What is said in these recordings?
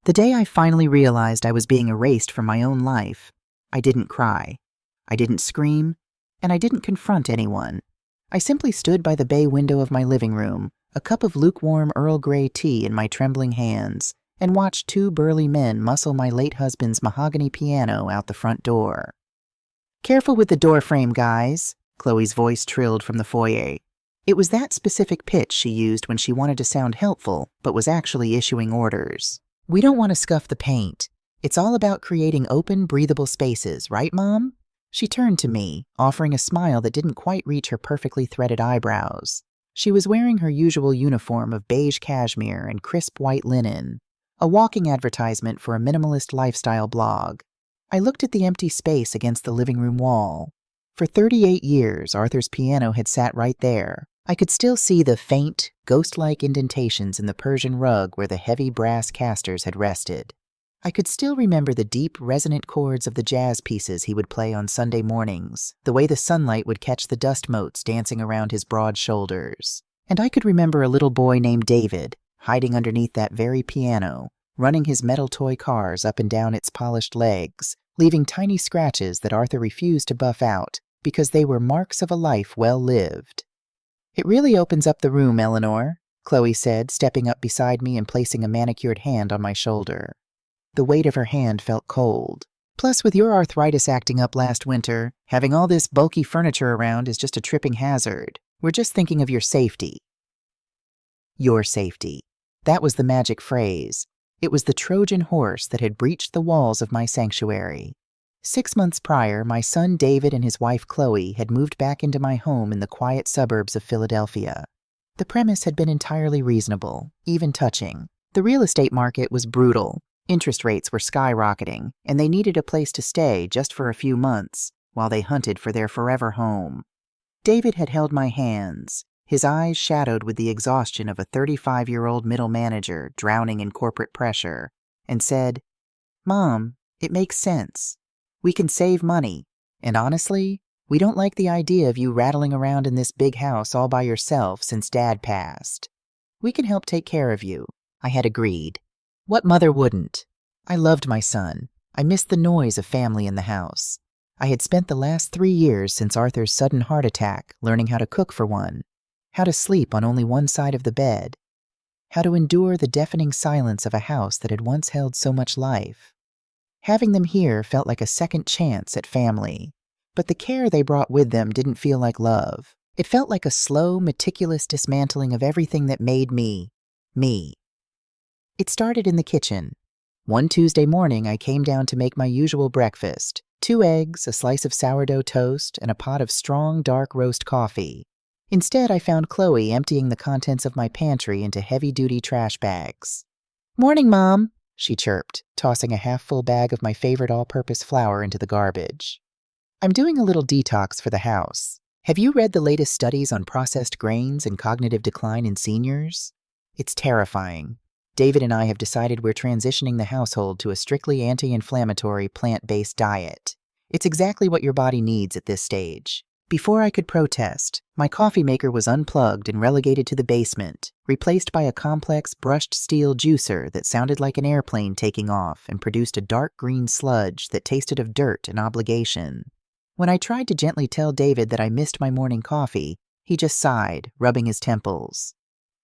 The day I finally realized I was being erased from my own life, I didn't cry, I didn't scream, and I didn't confront anyone. I simply stood by the bay window of my living room, a cup of lukewarm Earl Grey tea in my trembling hands, and watched two burly men muscle my late husband's mahogany piano out the front door. "Careful with the door frame, guys," Chloe's voice trilled from the foyer. It was that specific pitch she used when she wanted to sound helpful, but was actually issuing orders. "We don't want to scuff the paint. It's all about creating open, breathable spaces, right, Mom?" She turned to me, offering a smile that didn't quite reach her perfectly threaded eyebrows. She was wearing her usual uniform of beige cashmere and crisp white linen, a walking advertisement for a minimalist lifestyle blog. I looked at the empty space against the living room wall. For 38 years, Arthur's piano had sat right there. I could still see the faint, ghost-like indentations in the Persian rug where the heavy brass casters had rested. I could still remember the deep, resonant chords of the jazz pieces he would play on Sunday mornings, the way the sunlight would catch the dust motes dancing around his broad shoulders. And I could remember a little boy named David, hiding underneath that very piano, running his metal toy cars up and down its polished legs, leaving tiny scratches that Arthur refused to buff out because they were marks of a life well lived. "It really opens up the room, Eleanor," Chloe said, stepping up beside me and placing a manicured hand on my shoulder. The weight of her hand felt cold. "Plus, with your arthritis acting up last winter, having all this bulky furniture around is just a tripping hazard. We're just thinking of your safety." Your safety. That was the magic phrase. It was the Trojan horse that had breached the walls of my sanctuary. 6 months prior, my son David and his wife Chloe had moved back into my home in the quiet suburbs of Philadelphia. The premise had been entirely reasonable, even touching. The real estate market was brutal. Interest rates were skyrocketing, and they needed a place to stay just for a few months while they hunted for their forever home. David had held my hands, his eyes shadowed with the exhaustion of a 35-year-old middle manager drowning in corporate pressure, and said, "Mom, it makes sense. We can save money, and honestly, we don't like the idea of you rattling around in this big house all by yourself since Dad passed. We can help take care of you." I had agreed. What mother wouldn't? I loved my son. I missed the noise of family in the house. I had spent the last 3 years since Arthur's sudden heart attack learning how to cook for one, how to sleep on only one side of the bed, how to endure the deafening silence of a house that had once held so much life. Having them here felt like a second chance at family, but the care they brought with them didn't feel like love. It felt like a slow, meticulous dismantling of everything that made me, me. It started in the kitchen. One Tuesday morning, I came down to make my usual breakfast: 2 eggs, a slice of sourdough toast, and a pot of strong, dark roast coffee. Instead, I found Chloe emptying the contents of my pantry into heavy-duty trash bags. "Morning, Mom," she chirped, tossing a half-full bag of my favorite all-purpose flour into the garbage. "I'm doing a little detox for the house. Have you read the latest studies on processed grains and cognitive decline in seniors? It's terrifying. David and I have decided we're transitioning the household to a strictly anti-inflammatory, plant-based diet. It's exactly what your body needs at this stage." Before I could protest, my coffee maker was unplugged and relegated to the basement, replaced by a complex brushed steel juicer that sounded like an airplane taking off and produced a dark green sludge that tasted of dirt and obligation. When I tried to gently tell David that I missed my morning coffee, he just sighed, rubbing his temples.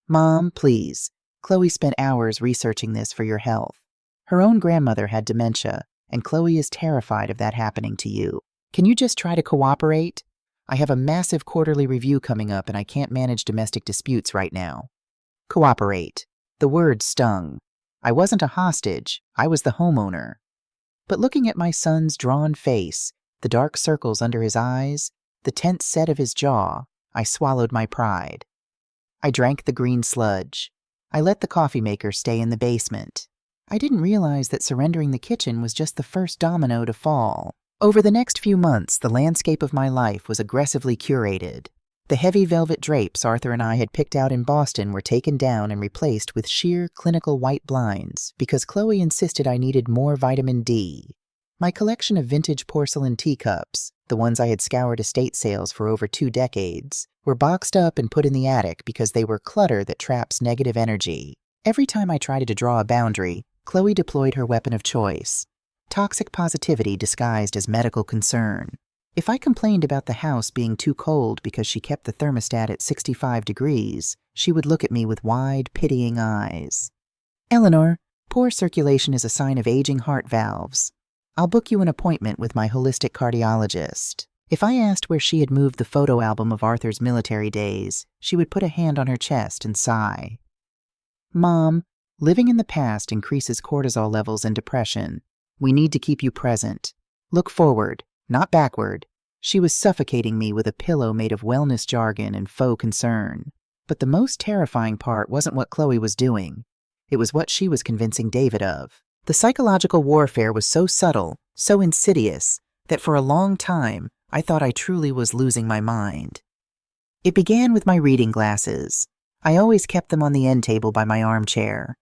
"Mom, please. Chloe spent hours researching this for your health. Her own grandmother had dementia, and Chloe is terrified of that happening to you. Can you just try to cooperate? I have a massive quarterly review coming up, and I can't manage domestic disputes right now." Cooperate. The word stung. I wasn't a hostage. I was the homeowner. But looking at my son's drawn face, the dark circles under his eyes, the tense set of his jaw, I swallowed my pride. I drank the green sludge. I let the coffee maker stay in the basement. I didn't realize that surrendering the kitchen was just the first domino to fall. Over the next few months, the landscape of my life was aggressively curated. The heavy velvet drapes Arthur and I had picked out in Boston were taken down and replaced with sheer, clinical white blinds because Chloe insisted I needed more vitamin D. My collection of vintage porcelain teacups, the ones I had scoured estate sales for over 2 decades, were boxed up and put in the attic because they were clutter that traps negative energy. Every time I tried to draw a boundary, Chloe deployed her weapon of choice. Toxic positivity disguised as medical concern. If I complained about the house being too cold because she kept the thermostat at 65 degrees, she would look at me with wide, pitying eyes. Eleanor, poor circulation is a sign of aging heart valves. I'll book you an appointment with my holistic cardiologist. If I asked where she had moved the photo album of Arthur's military days, she would put a hand on her chest and sigh. Mom, living in the past increases cortisol levels and depression. We need to keep you present. Look forward, not backward. She was suffocating me with a pillow made of wellness jargon and faux concern. But the most terrifying part wasn't what Chloe was doing. It was what she was convincing David of. The psychological warfare was so subtle, so insidious, that for a long time, I thought I truly was losing my mind. It began with my reading glasses. I always kept them on the end table by my armchair.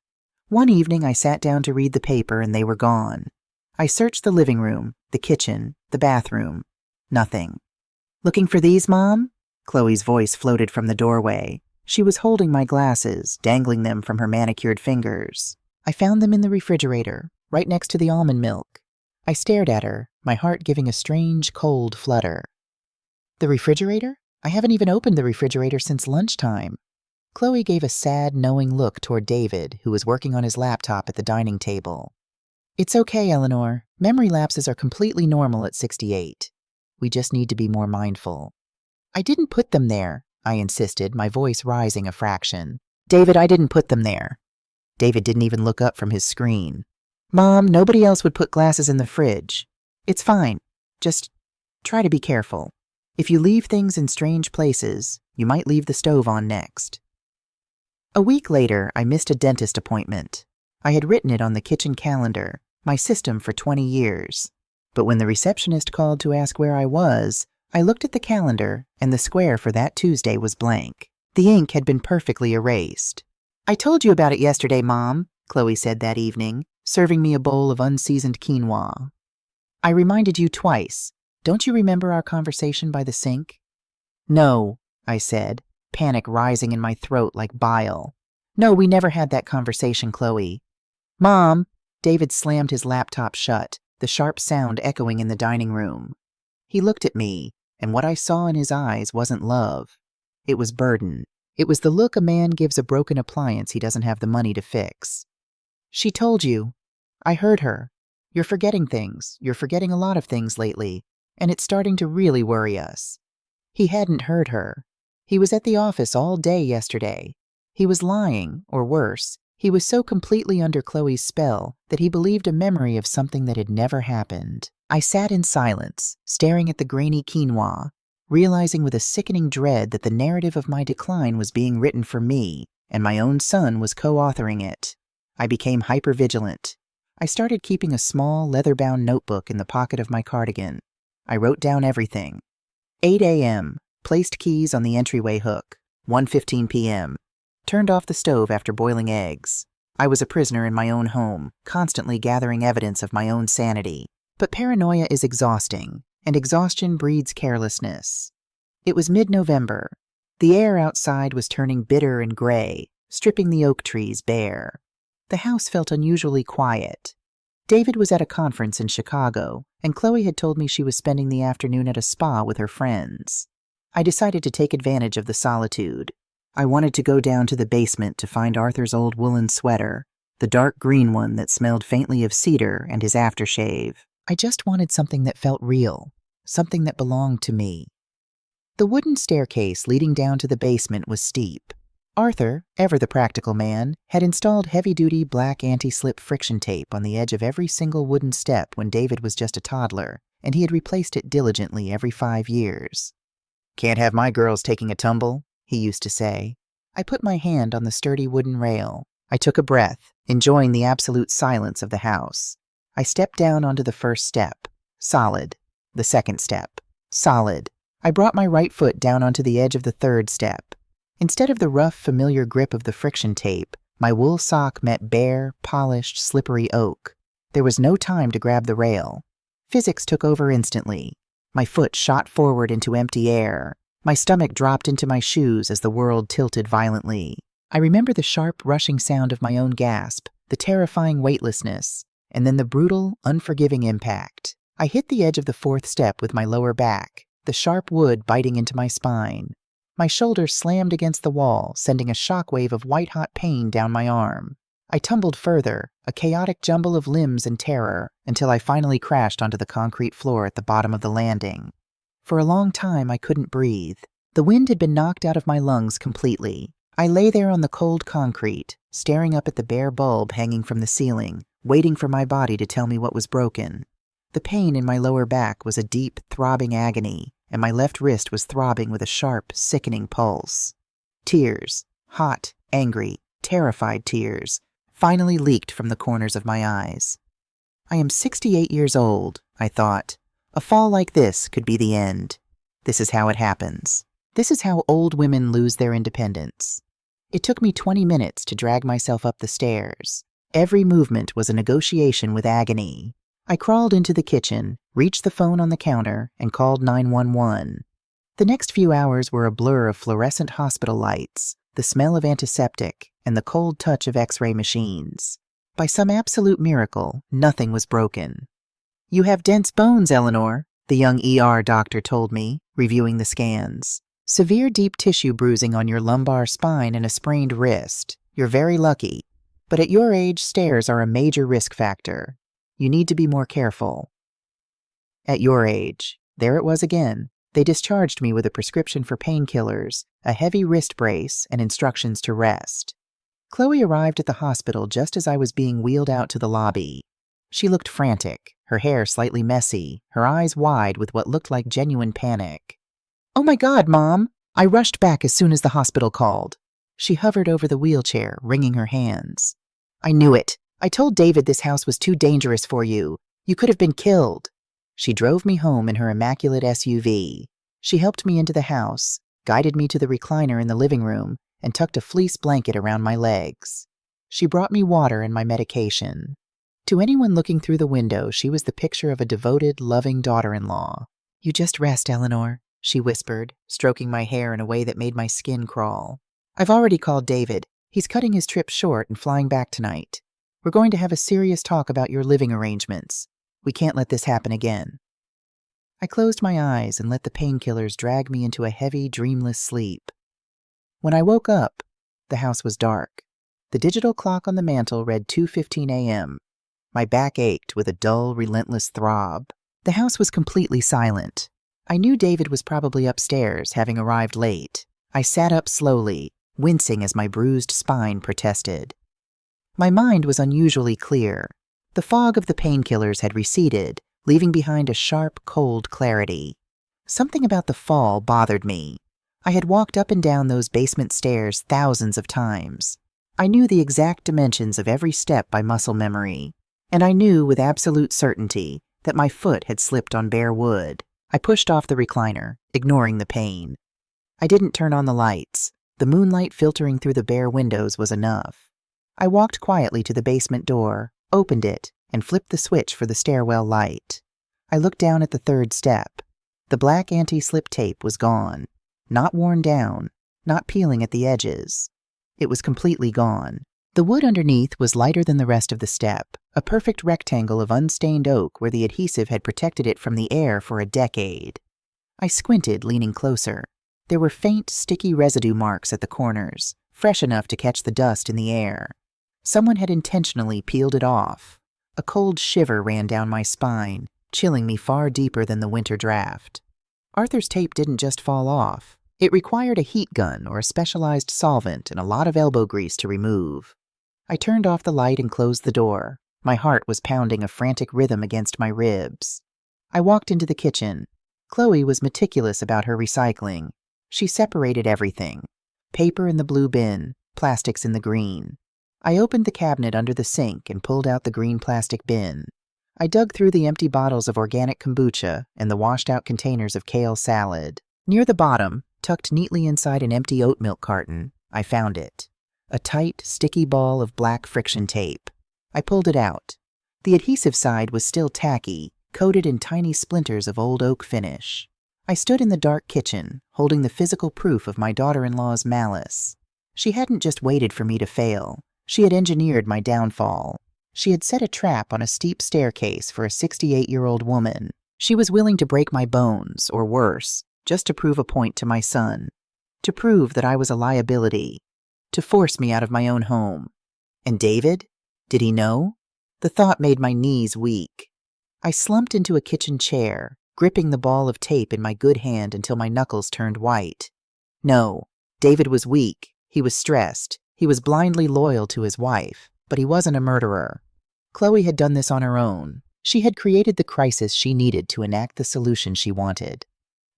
One evening I sat down to read the paper and they were gone. I searched the living room, the kitchen, the bathroom. Nothing. Looking for these, Mom? Chloe's voice floated from the doorway. She was holding my glasses, dangling them from her manicured fingers. I found them in the refrigerator, right next to the almond milk. I stared at her, my heart giving a strange, cold flutter. The refrigerator? I haven't even opened the refrigerator since lunchtime. Chloe gave a sad, knowing look toward David, who was working on his laptop at the dining table. It's okay, Eleanor. Memory lapses are completely normal at 68. We just need to be more mindful. I didn't put them there, I insisted, my voice rising a fraction. David, I didn't put them there. David didn't even look up from his screen. Mom, nobody else would put glasses in the fridge. It's fine. Just try to be careful. If you leave things in strange places, you might leave the stove on next. A week later, I missed a dentist appointment. I had written it on the kitchen calendar, my system for 20 years. But when the receptionist called to ask where I was, I looked at the calendar, and the square for that Tuesday was blank. The ink had been perfectly erased. I told you about it yesterday, Mom, Chloe said that evening, serving me a bowl of unseasoned quinoa. I reminded you twice. Don't you remember our conversation by the sink? No, I said, panic rising in my throat like bile. No, we never had that conversation, Chloe. Mom, David slammed his laptop shut, the sharp sound echoing in the dining room. He looked at me, and what I saw in his eyes wasn't love. It was burden. It was the look a man gives a broken appliance he doesn't have the money to fix. She told you. I heard her. You're forgetting things. You're forgetting a lot of things lately, and it's starting to really worry us. He hadn't heard her. He was at the office all day yesterday. He was lying, or worse, he was so completely under Chloe's spell that he believed a memory of something that had never happened. I sat in silence, staring at the grainy quinoa, realizing with a sickening dread that the narrative of my decline was being written for me, and my own son was co-authoring it. I became hypervigilant. I started keeping a small, leather-bound notebook in the pocket of my cardigan. I wrote down everything. 8 a.m., placed keys on the entryway hook. 1:15 p.m., turned off the stove after boiling eggs. I was a prisoner in my own home, constantly gathering evidence of my own sanity. But paranoia is exhausting, and exhaustion breeds carelessness. It was mid-November. The air outside was turning bitter and gray, stripping the oak trees bare. The house felt unusually quiet. David was at a conference in Chicago, and Chloe had told me she was spending the afternoon at a spa with her friends. I decided to take advantage of the solitude. I wanted to go down to the basement to find Arthur's old woolen sweater, the dark green one that smelled faintly of cedar and his aftershave. I just wanted something that felt real, something that belonged to me. The wooden staircase leading down to the basement was steep. Arthur, ever the practical man, had installed heavy-duty black anti-slip friction tape on the edge of every single wooden step when David was just a toddler, and he had replaced it diligently every 5 years. "Can't have my girls taking a tumble," he used to say. I put my hand on the sturdy wooden rail. I took a breath, enjoying the absolute silence of the house. I stepped down onto the first step. Solid. The second step. Solid. I brought my right foot down onto the edge of the third step. Instead of the rough, familiar grip of the friction tape, my wool sock met bare, polished, slippery oak. There was no time to grab the rail. Physics took over instantly. My foot shot forward into empty air. My stomach dropped into my shoes as the world tilted violently. I remember the sharp, rushing sound of my own gasp, the terrifying weightlessness, and then the brutal, unforgiving impact. I hit the edge of the fourth step with my lower back, the sharp wood biting into my spine. My shoulder slammed against the wall, sending a shockwave of white-hot pain down my arm. I tumbled further, a chaotic jumble of limbs and terror, until I finally crashed onto the concrete floor at the bottom of the landing. For a long time, I couldn't breathe. The wind had been knocked out of my lungs completely. I lay there on the cold concrete, staring up at the bare bulb hanging from the ceiling, waiting for my body to tell me what was broken. The pain in my lower back was a deep, throbbing agony, and my left wrist was throbbing with a sharp, sickening pulse. Tears, hot, angry, terrified tears, finally leaked from the corners of my eyes. I am 68 years old, I thought. A fall like this could be the end. This is how it happens. This is how old women lose their independence. It took me 20 minutes to drag myself up the stairs. Every movement was a negotiation with agony. I crawled into the kitchen, reached the phone on the counter, and called 911. The next few hours were a blur of fluorescent hospital lights, the smell of antiseptic, and the cold touch of X-ray machines. By some absolute miracle, nothing was broken. "You have dense bones, Eleanor," the young ER doctor told me, reviewing the scans. "Severe deep tissue bruising on your lumbar spine and a sprained wrist. You're very lucky. But at your age, stairs are a major risk factor. You need to be more careful." At your age. There it was again. They discharged me with a prescription for painkillers, a heavy wrist brace, and instructions to rest. Chloe arrived at the hospital just as I was being wheeled out to the lobby. She looked frantic, her hair slightly messy, her eyes wide with what looked like genuine panic. "Oh my God, Mom!" I rushed back as soon as the hospital called. She hovered over the wheelchair, wringing her hands. "I knew it. I told David this house was too dangerous for you. You could have been killed." She drove me home in her immaculate SUV. She helped me into the house, guided me to the recliner in the living room, and tucked a fleece blanket around my legs. She brought me water and my medication. To anyone looking through the window, she was the picture of a devoted, loving daughter-in-law. "You just rest, Eleanor," she whispered, stroking my hair in a way that made my skin crawl. "I've already called David. He's cutting his trip short and flying back tonight. We're going to have a serious talk about your living arrangements. We can't let this happen again." I closed my eyes and let the painkillers drag me into a heavy, dreamless sleep. When I woke up, the house was dark. The digital clock on the mantel read 2:15 a.m. My back ached with a dull, relentless throb. The house was completely silent. I knew David was probably upstairs, having arrived late. I sat up slowly, wincing as my bruised spine protested. My mind was unusually clear. The fog of the painkillers had receded, leaving behind a sharp, cold clarity. Something about the fall bothered me. I had walked up and down those basement stairs thousands of times. I knew the exact dimensions of every step by muscle memory, and I knew with absolute certainty that my foot had slipped on bare wood. I pushed off the recliner, ignoring the pain. I didn't turn on the lights. The moonlight filtering through the bare windows was enough. I walked quietly to the basement door, opened it, and flipped the switch for the stairwell light. I looked down at the third step. The black anti-slip tape was gone. Not worn down, not peeling at the edges. It was completely gone. The wood underneath was lighter than the rest of the step, a perfect rectangle of unstained oak where the adhesive had protected it from the air for a decade. I squinted, leaning closer. There were faint, sticky residue marks at the corners, fresh enough to catch the dust in the air. Someone had intentionally peeled it off. A cold shiver ran down my spine, chilling me far deeper than the winter draft. Arthur's tape didn't just fall off. It required a heat gun or a specialized solvent and a lot of elbow grease to remove. I turned off the light and closed the door. My heart was pounding a frantic rhythm against my ribs. I walked into the kitchen. Chloe was meticulous about her recycling. She separated everything. Paper in the blue bin, plastics in the green. I opened the cabinet under the sink and pulled out the green plastic bin. I dug through the empty bottles of organic kombucha and the washed-out containers of kale salad. Near the bottom, tucked neatly inside an empty oat milk carton, I found it. A tight, sticky ball of black friction tape. I pulled it out. The adhesive side was still tacky, coated in tiny splinters of old oak finish. I stood in the dark kitchen, holding the physical proof of my daughter-in-law's malice. She hadn't just waited for me to fail. She had engineered my downfall. She had set a trap on a steep staircase for a 68-year-old woman. She was willing to break my bones, or worse, just to prove a point to my son. To prove that I was a liability. To force me out of my own home. And David? Did he know? The thought made my knees weak. I slumped into a kitchen chair, gripping the ball of tape in my good hand until my knuckles turned white. No, David was weak. He was stressed. He was blindly loyal to his wife, but he wasn't a murderer. Chloe had done this on her own. She had created the crisis she needed to enact the solution she wanted.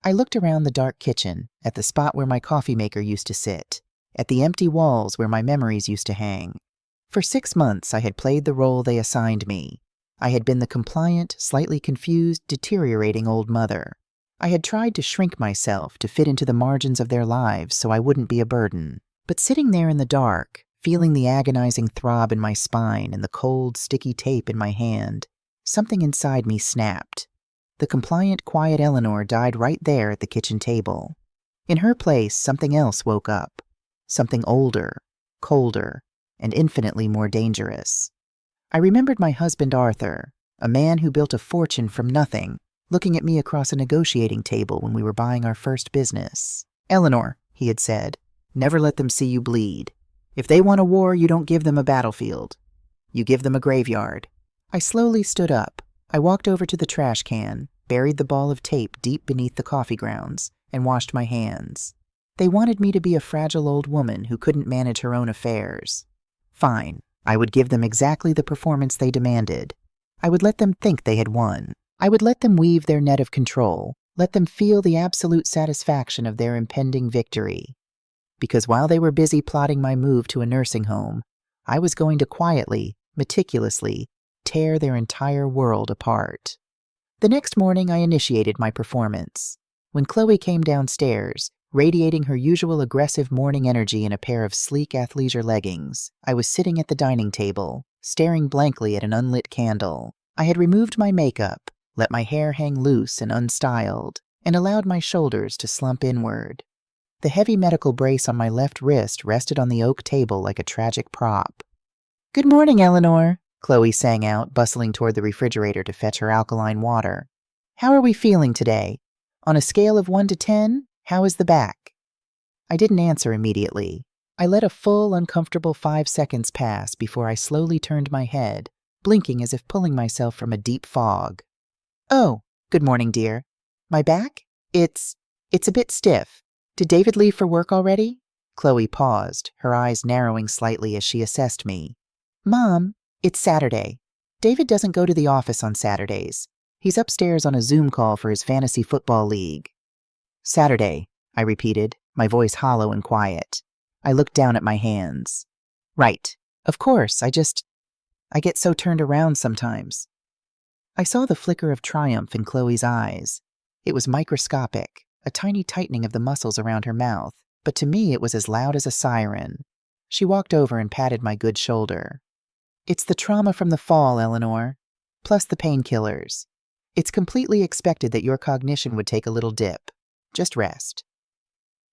I looked around the dark kitchen, at the spot where my coffee maker used to sit, at the empty walls where my memories used to hang. For 6 months, I had played the role they assigned me. I had been the compliant, slightly confused, deteriorating old mother. I had tried to shrink myself to fit into the margins of their lives so I wouldn't be a burden. But sitting there in the dark, feeling the agonizing throb in my spine and the cold, sticky tape in my hand, something inside me snapped. The compliant, quiet Eleanor died right there at the kitchen table. In her place, something else woke up. Something older, colder, and infinitely more dangerous. I remembered my husband Arthur, a man who built a fortune from nothing, looking at me across a negotiating table when we were buying our first business. "Eleanor," he had said, "never let them see you bleed. If they want a war, you don't give them a battlefield. You give them a graveyard." I slowly stood up. I walked over to the trash can, buried the ball of tape deep beneath the coffee grounds, and washed my hands. They wanted me to be a fragile old woman who couldn't manage her own affairs. Fine, I would give them exactly the performance they demanded. I would let them think they had won. I would let them weave their net of control, let them feel the absolute satisfaction of their impending victory. Because while they were busy plotting my move to a nursing home, I was going to quietly, meticulously, tear their entire world apart. The next morning, I initiated my performance. When Chloe came downstairs, radiating her usual aggressive morning energy in a pair of sleek athleisure leggings, I was sitting at the dining table, staring blankly at an unlit candle. I had removed my makeup, let my hair hang loose and unstyled, and allowed my shoulders to slump inward. The heavy medical brace on my left wrist rested on the oak table like a tragic prop. "Good morning, Eleanor," Chloe sang out, bustling toward the refrigerator to fetch her alkaline water. "How are we feeling today? On a scale of 1 to 10, how is the back?" I didn't answer immediately. I let a full, uncomfortable 5 seconds pass before I slowly turned my head, blinking as if pulling myself from a deep fog. "Oh, good morning, dear. My back? It's a bit stiff. Did David leave for work already?" Chloe paused, her eyes narrowing slightly as she assessed me. "Mom, it's Saturday. David doesn't go to the office on Saturdays. He's upstairs on a Zoom call for his fantasy football league." "Saturday," I repeated, my voice hollow and quiet. I looked down at my hands. "Right. Of course, I get so turned around sometimes." I saw the flicker of triumph in Chloe's eyes. It was microscopic, a tiny tightening of the muscles around her mouth, but to me it was as loud as a siren. She walked over and patted my good shoulder. "It's the trauma from the fall, Eleanor, plus the painkillers. It's completely expected that your cognition would take a little dip. Just rest."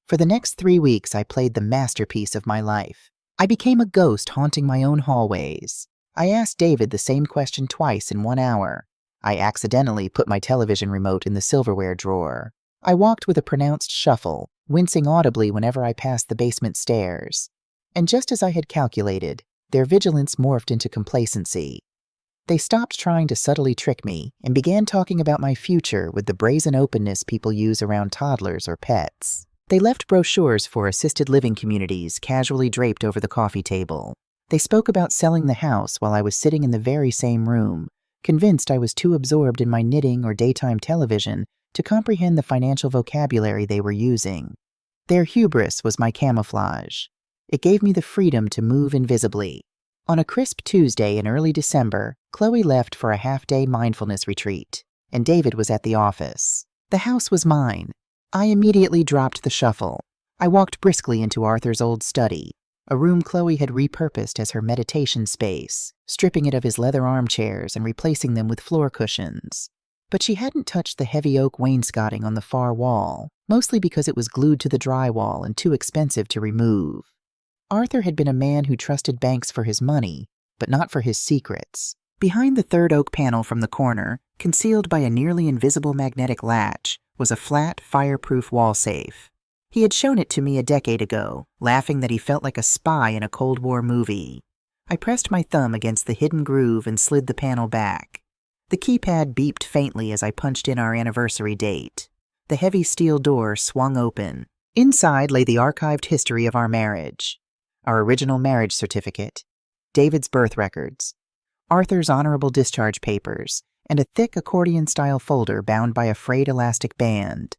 For the next 3 weeks, I played the masterpiece of my life. I became a ghost haunting my own hallways. I asked David the same question twice in 1 hour. I accidentally put my television remote in the silverware drawer. I walked with a pronounced shuffle, wincing audibly whenever I passed the basement stairs. And just as I had calculated, their vigilance morphed into complacency. They stopped trying to subtly trick me and began talking about my future with the brazen openness people use around toddlers or pets. They left brochures for assisted living communities casually draped over the coffee table. They spoke about selling the house while I was sitting in the very same room, convinced I was too absorbed in my knitting or daytime television to comprehend the financial vocabulary they were using. Their hubris was my camouflage. It gave me the freedom to move invisibly. On a crisp Tuesday in early December, Chloe left for a half-day mindfulness retreat, and David was at the office. The house was mine. I immediately dropped the shuffle. I walked briskly into Arthur's old study, a room Chloe had repurposed as her meditation space, stripping it of his leather armchairs and replacing them with floor cushions. But she hadn't touched the heavy oak wainscoting on the far wall, mostly because it was glued to the drywall and too expensive to remove. Arthur had been a man who trusted banks for his money, but not for his secrets. Behind the third oak panel from the corner, concealed by a nearly invisible magnetic latch, was a flat, fireproof wall safe. He had shown it to me a decade ago, laughing that he felt like a spy in a Cold War movie. I pressed my thumb against the hidden groove and slid the panel back. The keypad beeped faintly as I punched in our anniversary date. The heavy steel door swung open. Inside lay the archived history of our marriage. Our original marriage certificate, David's birth records, Arthur's honorable discharge papers, and a thick accordion-style folder bound by a frayed elastic band.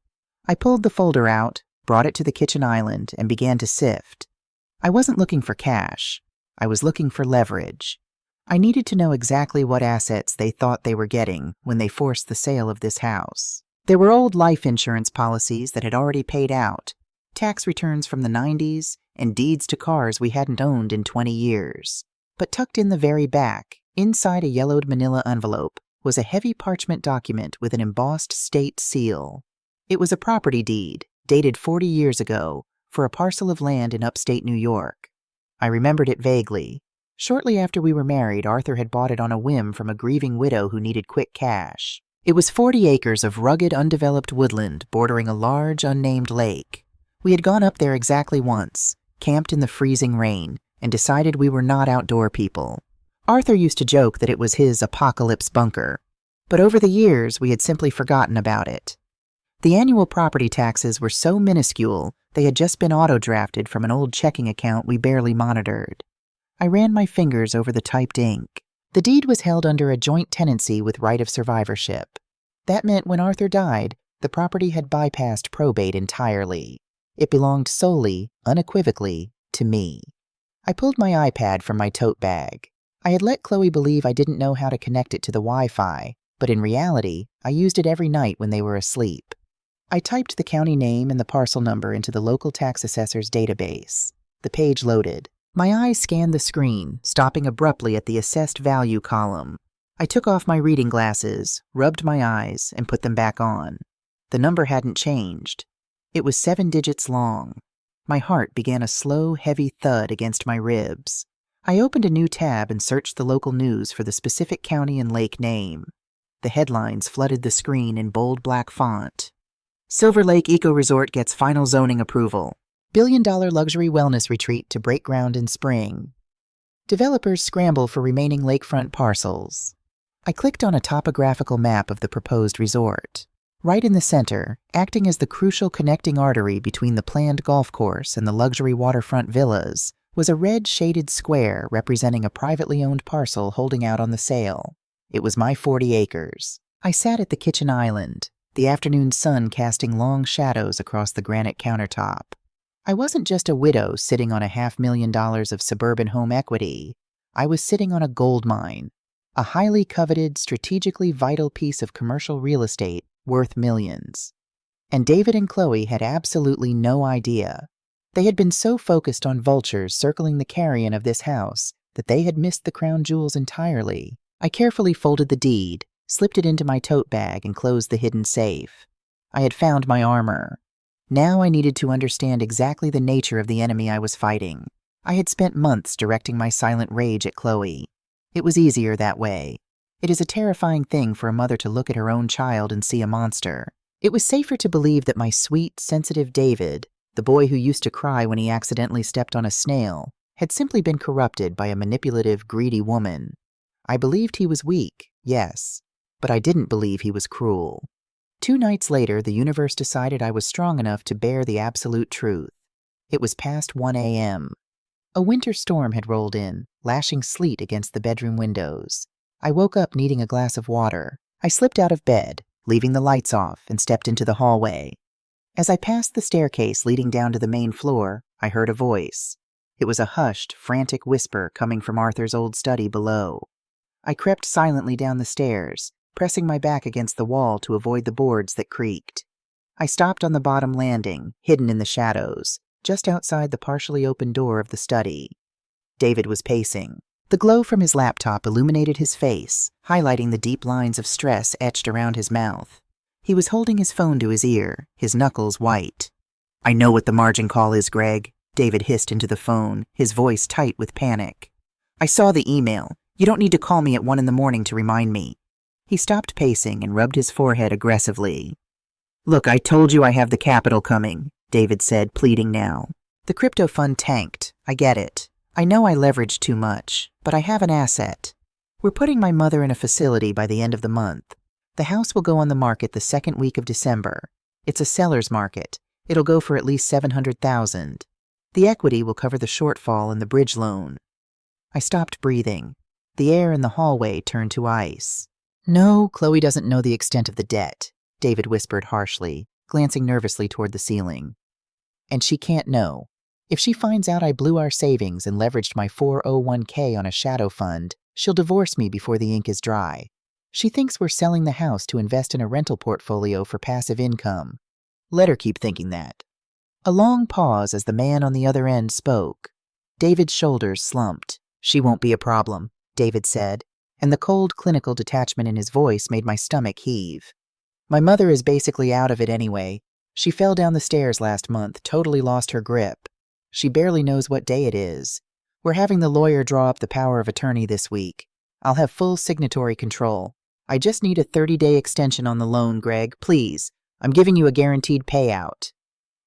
I pulled the folder out, brought it to the kitchen island, and began to sift. I wasn't looking for cash. I was looking for leverage. I needed to know exactly what assets they thought they were getting when they forced the sale of this house. There were old life insurance policies that had already paid out, tax returns from the 90s, and deeds to cars we hadn't owned in 20 years. But tucked in the very back, inside a yellowed manila envelope, was a heavy parchment document with an embossed state seal. It was a property deed, dated 40 years ago, for a parcel of land in upstate New York. I remembered it vaguely. Shortly after we were married, Arthur had bought it on a whim from a grieving widow who needed quick cash. It was 40 acres of rugged, undeveloped woodland bordering a large, unnamed lake. We had gone up there exactly once, camped in the freezing rain, and decided we were not outdoor people. Arthur used to joke that it was his apocalypse bunker, but over the years we had simply forgotten about it. The annual property taxes were so minuscule they had just been auto-drafted from an old checking account we barely monitored. I ran my fingers over the typed ink. The deed was held under a joint tenancy with right of survivorship. That meant when Arthur died, the property had bypassed probate entirely. It belonged solely, unequivocally, to me. I pulled my iPad from my tote bag. I had let Chloe believe I didn't know how to connect it to the Wi-Fi, but in reality, I used it every night when they were asleep. I typed the county name and the parcel number into the local tax assessor's database. The page loaded. My eyes scanned the screen, stopping abruptly at the assessed value column. I took off my reading glasses, rubbed my eyes, and put them back on. The number hadn't changed. It was 7 digits long. My heart began a slow, heavy thud against my ribs. I opened a new tab and searched the local news for the specific county and lake name. The headlines flooded the screen in bold black font. Silver Lake Eco Resort gets final zoning approval. $1 billion luxury wellness retreat to break ground in spring. Developers scramble for remaining lakefront parcels. I clicked on a topographical map of the proposed resort. Right in the center, acting as the crucial connecting artery between the planned golf course and the luxury waterfront villas, was a red shaded square representing a privately owned parcel holding out on the sale. It was my 40 acres. I sat at the kitchen island, the afternoon sun casting long shadows across the granite countertop. I wasn't just a widow sitting on $500,000 of suburban home equity. I was sitting on a gold mine, a highly coveted, strategically vital piece of commercial real estate worth millions. And David and Chloe had absolutely no idea. They had been so focused on vultures circling the carrion of this house that they had missed the crown jewels entirely. I carefully folded the deed, slipped it into my tote bag, and closed the hidden safe. I had found my armor. Now I needed to understand exactly the nature of the enemy I was fighting. I had spent months directing my silent rage at Chloe. It was easier that way. It is a terrifying thing for a mother to look at her own child and see a monster. It was safer to believe that my sweet, sensitive David, the boy who used to cry when he accidentally stepped on a snail, had simply been corrupted by a manipulative, greedy woman. I believed he was weak, yes, but I didn't believe he was cruel. 2 nights later, the universe decided I was strong enough to bear the absolute truth. It was past 1 a.m. A winter storm had rolled in, lashing sleet against the bedroom windows. I woke up needing a glass of water. I slipped out of bed, leaving the lights off, and stepped into the hallway. As I passed the staircase leading down to the main floor, I heard a voice. It was a hushed, frantic whisper coming from Arthur's old study below. I crept silently down the stairs, pressing my back against the wall to avoid the boards that creaked. I stopped on the bottom landing, hidden in the shadows, just outside the partially open door of the study. David was pacing. The glow from his laptop illuminated his face, highlighting the deep lines of stress etched around his mouth. He was holding his phone to his ear, his knuckles white. "I know what the margin call is, Greg," David hissed into the phone, his voice tight with panic. "I saw the email. You don't need to call me at 1 a.m. to remind me." He stopped pacing and rubbed his forehead aggressively. "Look, I told you I have the capital coming," David said, pleading now. "The crypto fund tanked. I get it. I know I leveraged too much, but I have an asset. We're putting my mother in a facility by the end of the month. The house will go on the market the second week of December. It's a seller's market. It'll go for at least $700,000. The equity will cover the shortfall in the bridge loan." I stopped breathing. The air in the hallway turned to ice. "No, Chloe doesn't know the extent of the debt," David whispered harshly, glancing nervously toward the ceiling. "And she can't know. If she finds out I blew our savings and leveraged my 401k on a shadow fund, she'll divorce me before the ink is dry. She thinks we're selling the house to invest in a rental portfolio for passive income. Let her keep thinking that." A long pause as the man on the other end spoke. David's shoulders slumped. "She won't be a problem," David said, and the cold clinical detachment in his voice made my stomach heave. "My mother is basically out of it anyway. She fell down the stairs last month, totally lost her grip. She barely knows what day it is. We're having the lawyer draw up the power of attorney this week. I'll have full signatory control. I just need a 30-day extension on the loan, Greg, please. I'm giving you a guaranteed payout."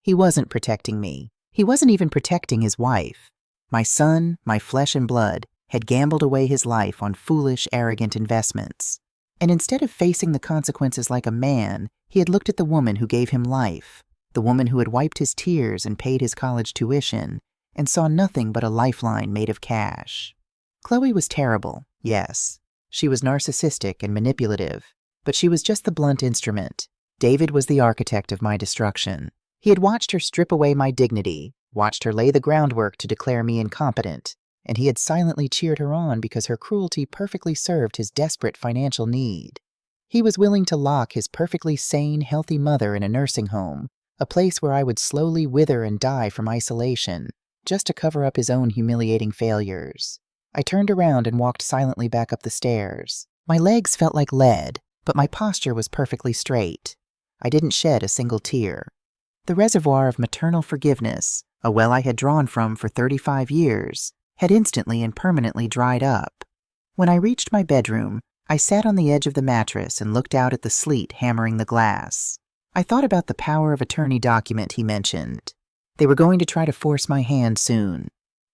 He wasn't protecting me. He wasn't even protecting his wife. My son, my flesh and blood, had gambled away his life on foolish, arrogant investments. And instead of facing the consequences like a man, he had looked at the woman who gave him life, the woman who had wiped his tears and paid his college tuition, and saw nothing but a lifeline made of cash. Chloe was terrible, yes. She was narcissistic and manipulative, but she was just the blunt instrument. David was the architect of my destruction. He had watched her strip away my dignity, watched her lay the groundwork to declare me incompetent, and he had silently cheered her on because her cruelty perfectly served his desperate financial need. He was willing to lock his perfectly sane, healthy mother in a nursing home, a place where I would slowly wither and die from isolation, just to cover up his own humiliating failures. I turned around and walked silently back up the stairs. My legs felt like lead, but my posture was perfectly straight. I didn't shed a single tear. The reservoir of maternal forgiveness, a well I had drawn from for 35 years, had instantly and permanently dried up. When I reached my bedroom, I sat on the edge of the mattress and looked out at the sleet hammering the glass. I thought about the power of attorney document he mentioned. They were going to try to force my hand soon.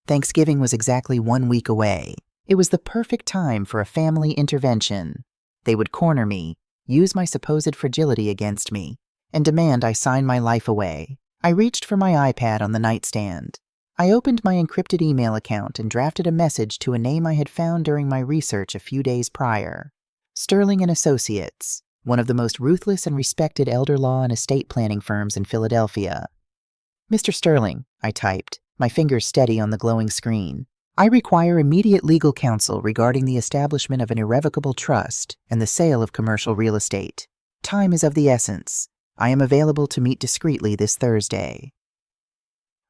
Thanksgiving was exactly 1 week away. It was the perfect time for a family intervention. They would corner me, use my supposed fragility against me, and demand I sign my life away. I reached for my iPad on the nightstand. I opened my encrypted email account and drafted a message to a name I had found during my research a few days prior. Sterling & Associates, one of the most ruthless and respected elder law and estate planning firms in Philadelphia. "Mr. Sterling," I typed, my fingers steady on the glowing screen. "I require immediate legal counsel regarding the establishment of an irrevocable trust and the sale of commercial real estate. Time is of the essence. I am available to meet discreetly this Thursday."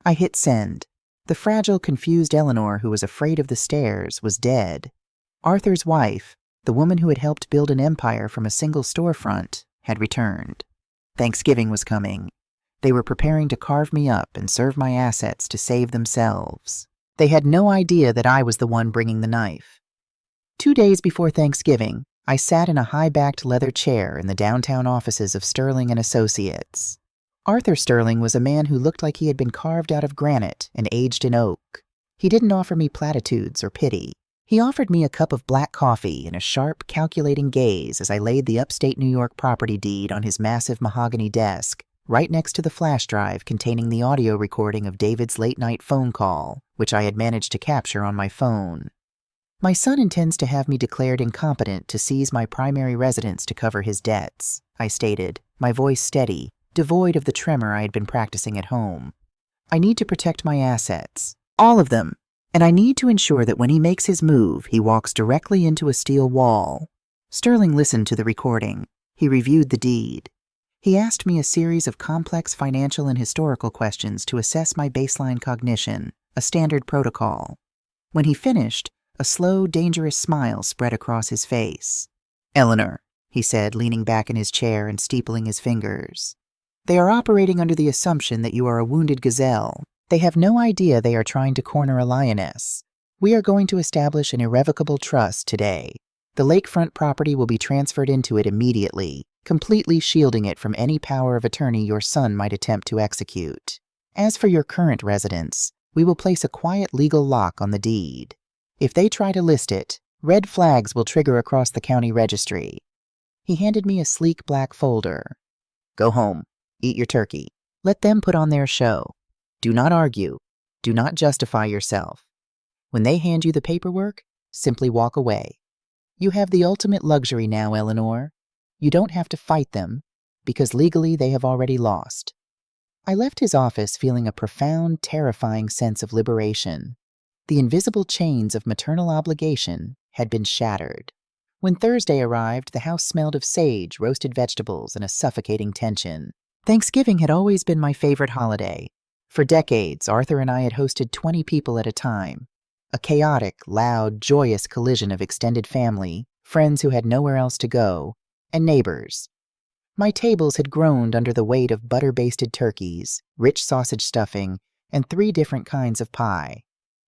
I hit send. The fragile, confused Eleanor, who was afraid of the stairs, was dead. Arthur's wife, the woman who had helped build an empire from a single storefront, had returned. Thanksgiving was coming. They were preparing to carve me up and serve my assets to save themselves. They had no idea that I was the one bringing the knife. 2 days before Thanksgiving, I sat in a high-backed leather chair in the downtown offices of Sterling & Associates. Arthur Sterling was a man who looked like he had been carved out of granite and aged in oak. He didn't offer me platitudes or pity. He offered me a cup of black coffee and a sharp, calculating gaze as I laid the upstate New York property deed on his massive mahogany desk, right next to the flash drive containing the audio recording of David's late-night phone call, which I had managed to capture on my phone. "My son intends to have me declared incompetent to seize my primary residence to cover his debts," I stated, my voice steady, devoid of the tremor I had been practicing at home. "I need to protect my assets, all of them, and I need to ensure that when he makes his move, he walks directly into a steel wall." Sterling listened to the recording. He reviewed the deed. He asked me a series of complex financial and historical questions to assess my baseline cognition, a standard protocol. When he finished, a slow, dangerous smile spread across his face. "Eleanor," he said, leaning back in his chair and steepling his fingers, "they are operating under the assumption that you are a wounded gazelle, They have no idea they are trying to corner a lioness. We are going to establish an irrevocable trust today. The lakefront property will be transferred into it immediately, completely shielding it from any power of attorney your son might attempt to execute. As for your current residence, we will place a quiet legal lock on the deed. If they try to list it, red flags will trigger across the county registry. He handed me a sleek black folder. Go home. Eat your turkey. Let them put on their show. Do not argue. Do not justify yourself. When they hand you the paperwork, simply walk away. You have the ultimate luxury now, Eleanor. You don't have to fight them, because legally they have already lost. I left his office feeling a profound, terrifying sense of liberation. The invisible chains of maternal obligation had been shattered. When Thursday arrived, the house smelled of sage, roasted vegetables, and a suffocating tension. Thanksgiving had always been my favorite holiday. For decades, Arthur and I had hosted 20 people at a time. A chaotic, loud, joyous collision of extended family, friends who had nowhere else to go, and neighbors. My tables had groaned under the weight of butter-basted turkeys, rich sausage stuffing, and 3 different kinds of pie.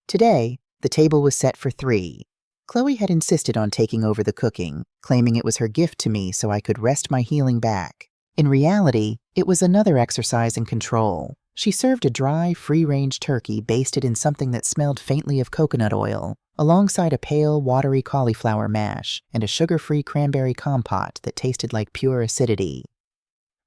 Today, the table was set for 3. Chloe had insisted on taking over the cooking, claiming it was her gift to me so I could rest my healing back. In reality, it was another exercise in control. She served a dry, free-range turkey basted in something that smelled faintly of coconut oil, alongside a pale, watery cauliflower mash and a sugar-free cranberry compote that tasted like pure acidity.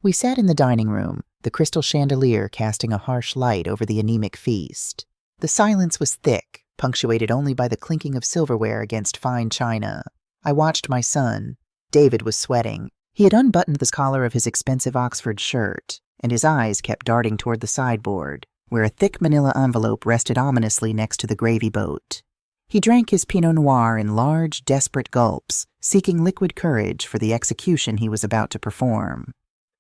We sat in the dining room, the crystal chandelier casting a harsh light over the anemic feast. The silence was thick, punctuated only by the clinking of silverware against fine china. I watched my son. David was sweating. He had unbuttoned the collar of his expensive Oxford shirt, and his eyes kept darting toward the sideboard, where a thick manila envelope rested ominously next to the gravy boat. He drank his Pinot Noir in large, desperate gulps, seeking liquid courage for the execution he was about to perform.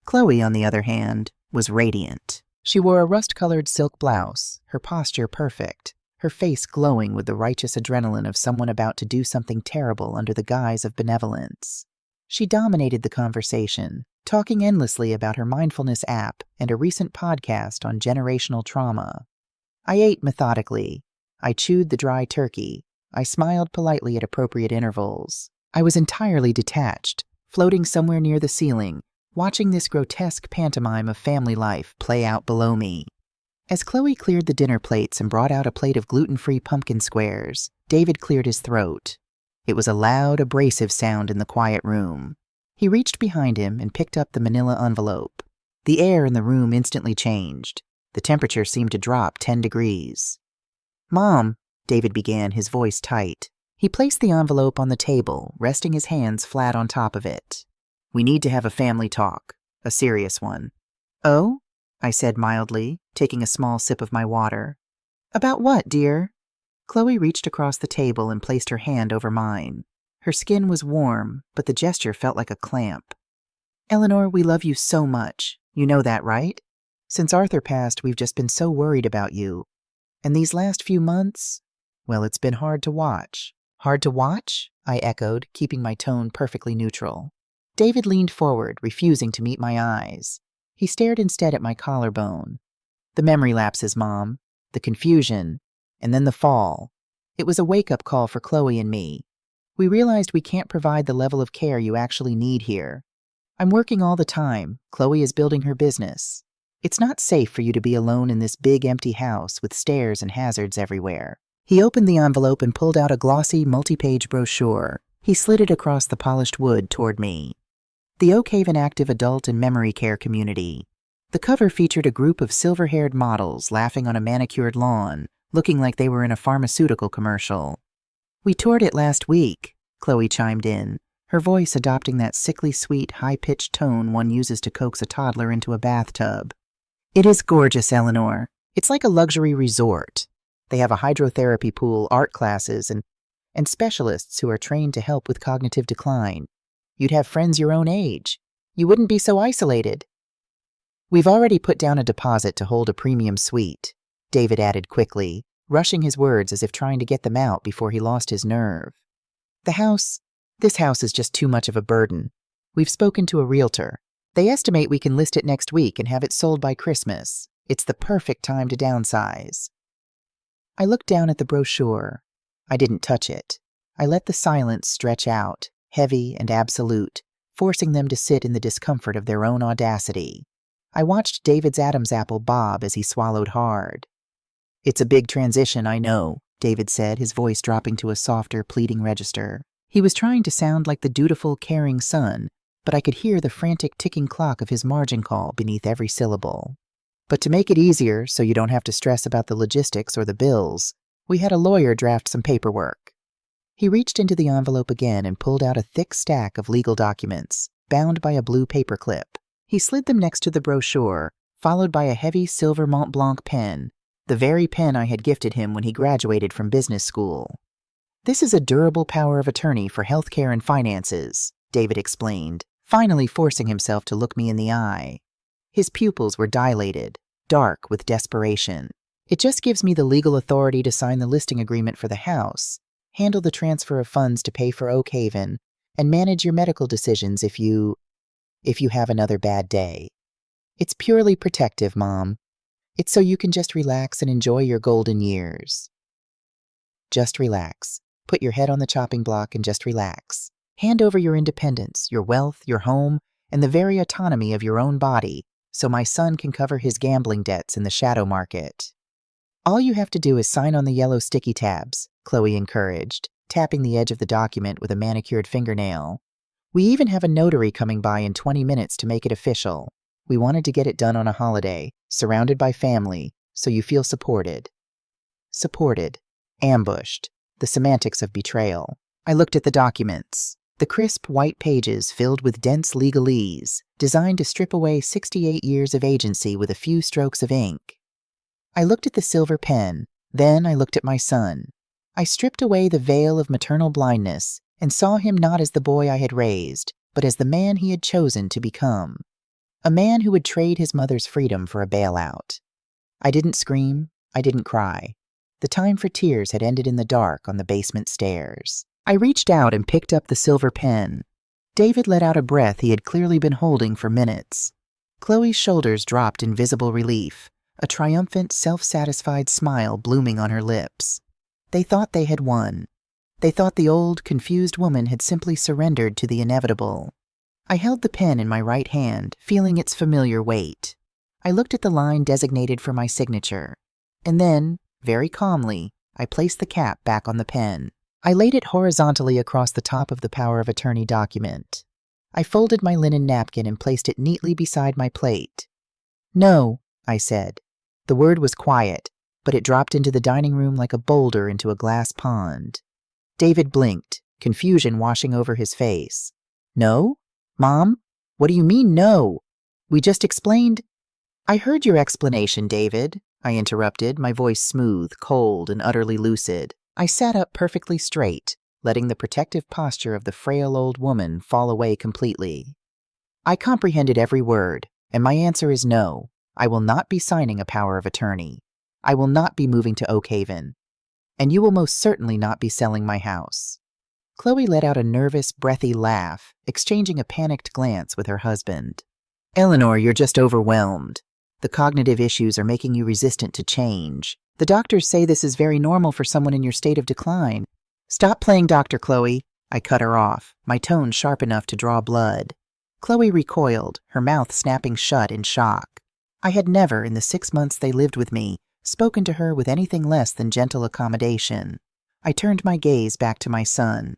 Chloe, on the other hand, was radiant. She wore a rust-colored silk blouse, her posture perfect, her face glowing with the righteous adrenaline of someone about to do something terrible under the guise of benevolence. She dominated the conversation, talking endlessly about her mindfulness app and a recent podcast on generational trauma. I ate methodically. I chewed the dry turkey. I smiled politely at appropriate intervals. I was entirely detached, floating somewhere near the ceiling, watching this grotesque pantomime of family life play out below me. As Chloe cleared the dinner plates and brought out a plate of gluten-free pumpkin squares, David cleared his throat. It was a loud, abrasive sound in the quiet room. He reached behind him and picked up the manila envelope. The air in the room instantly changed. The temperature seemed to drop 10 degrees. "Mom," David began, his voice tight. He placed the envelope on the table, resting his hands flat on top of it. "We need to have a family talk, a serious one." "Oh?" I said mildly, taking a small sip of my water. "About what, dear?" Chloe reached across the table and placed her hand over mine. Her skin was warm, but the gesture felt like a clamp. "Eleanor, we love you so much. You know that, right? Since Arthur passed, we've just been so worried about you. And these last few months, well, it's been hard to watch." "Hard to watch?" I echoed, keeping my tone perfectly neutral. David leaned forward, refusing to meet my eyes. He stared instead at my collarbone. The memory lapses, Mom. The confusion. And then the fall. It was a wake-up call for Chloe and me. We realized we can't provide the level of care you actually need here. I'm working all the time. Chloe is building her business. It's not safe for you to be alone in this big empty house with stairs and hazards everywhere. He opened the envelope and pulled out a glossy, multi-page brochure. He slid it across the polished wood toward me. The Oak Haven Active Adult and Memory Care Community. The cover featured a group of silver-haired models laughing on a manicured lawn, looking like they were in a pharmaceutical commercial. "We toured it last week," Chloe chimed in, her voice adopting that sickly sweet, high-pitched tone one uses to coax a toddler into a bathtub. "It is gorgeous, Eleanor. It's like a luxury resort. They have a hydrotherapy pool, art classes, and specialists who are trained to help with cognitive decline. You'd have friends your own age. You wouldn't be so isolated." "We've already put down a deposit to hold a premium suite," David added quickly, rushing his words as if trying to get them out before he lost his nerve. This house is just too much of a burden. We've spoken to a realtor. They estimate we can list it next week and have it sold by Christmas. It's the perfect time to downsize. I looked down at the brochure. I didn't touch it. I let the silence stretch out, heavy and absolute, forcing them to sit in the discomfort of their own audacity. I watched David's Adam's apple bob as he swallowed hard. "It's a big transition, I know," David said, his voice dropping to a softer, pleading register. He was trying to sound like the dutiful, caring son, but I could hear the frantic ticking clock of his margin call beneath every syllable. "But to make it easier, so you don't have to stress about the logistics or the bills, we had a lawyer draft some paperwork." He reached into the envelope again and pulled out a thick stack of legal documents, bound by a blue paperclip. He slid them next to the brochure, followed by a heavy silver Mont Blanc pen, the very pen I had gifted him when he graduated from business school. "This is a durable power of attorney for healthcare and finances," David explained, finally forcing himself to look me in the eye. His pupils were dilated, dark with desperation. "It just gives me the legal authority to sign the listing agreement for the house, handle the transfer of funds to pay for Oak Haven, and manage your medical decisions if you have another bad day. It's purely protective, Mom. It's so you can just relax and enjoy your golden years." Just relax. Put your head on the chopping block and just relax. Hand over your independence, your wealth, your home, and the very autonomy of your own body, so my son can cover his gambling debts in the shadow market. "All you have to do is sign on the yellow sticky tabs," Chloe encouraged, tapping the edge of the document with a manicured fingernail. "We even have a notary coming by in 20 minutes to make it official. We wanted to get it done on a holiday, surrounded by family, so you feel supported." Supported. Ambushed. The semantics of betrayal. I looked at the documents. The crisp white pages filled with dense legalese, designed to strip away 68 years of agency with a few strokes of ink. I looked at the silver pen, then I looked at my son. I stripped away the veil of maternal blindness and saw him not as the boy I had raised, but as the man he had chosen to become. A man who would trade his mother's freedom for a bailout. I didn't scream. I didn't cry. The time for tears had ended in the dark on the basement stairs. I reached out and picked up the silver pen. David let out a breath he had clearly been holding for minutes. Chloe's shoulders dropped in visible relief, a triumphant, self-satisfied smile blooming on her lips. They thought they had won. They thought the old, confused woman had simply surrendered to the inevitable. I held the pen in my right hand, feeling its familiar weight. I looked at the line designated for my signature, and then, very calmly, I placed the cap back on the pen. I laid it horizontally across the top of the power of attorney document. I folded my linen napkin and placed it neatly beside my plate. "No," I said. The word was quiet, but it dropped into the dining room like a boulder into a glass pond. David blinked, confusion washing over his face. "No? Mom? What do you mean, no? We just explained—" "I heard your explanation, David," I interrupted, my voice smooth, cold, and utterly lucid. I sat up perfectly straight, letting the protective posture of the frail old woman fall away completely. "I comprehended every word, and my answer is no. I will not be signing a power of attorney. I will not be moving to Oak Haven. And you will most certainly not be selling my house." Chloe let out a nervous, breathy laugh, exchanging a panicked glance with her husband. "Eleanor, you're just overwhelmed. The cognitive issues are making you resistant to change. The doctors say this is very normal for someone in your state of decline." "Stop playing doctor, Chloe." I cut her off, my tone sharp enough to draw blood. Chloe recoiled, her mouth snapping shut in shock. I had never, in the 6 months they lived with me, spoken to her with anything less than gentle accommodation. I turned my gaze back to my son.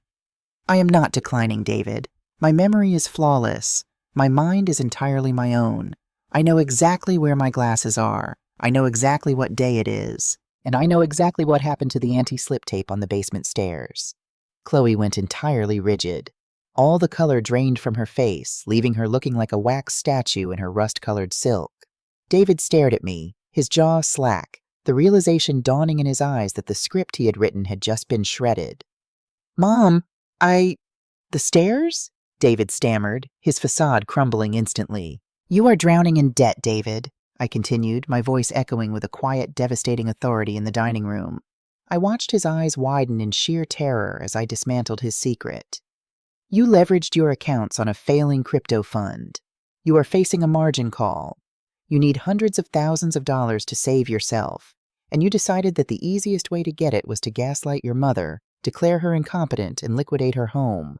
"I am not declining, David. My memory is flawless. My mind is entirely my own. I know exactly where my glasses are. I know exactly what day it is. And I know exactly what happened to the anti-slip tape on the basement stairs." Chloe went entirely rigid. All the color drained from her face, leaving her looking like a wax statue in her rust-colored silk. David stared at me, his jaw slack, the realization dawning in his eyes that the script he had written had just been shredded. "Mom, the stairs?" David stammered, his facade crumbling instantly. "You are drowning in debt, David," I continued, my voice echoing with a quiet, devastating authority in the dining room. I watched his eyes widen in sheer terror as I dismantled his secret. "You leveraged your accounts on a failing crypto fund. You are facing a margin call. You need hundreds of thousands of dollars to save yourself, and you decided that the easiest way to get it was to gaslight your mother, declare her incompetent, and liquidate her home.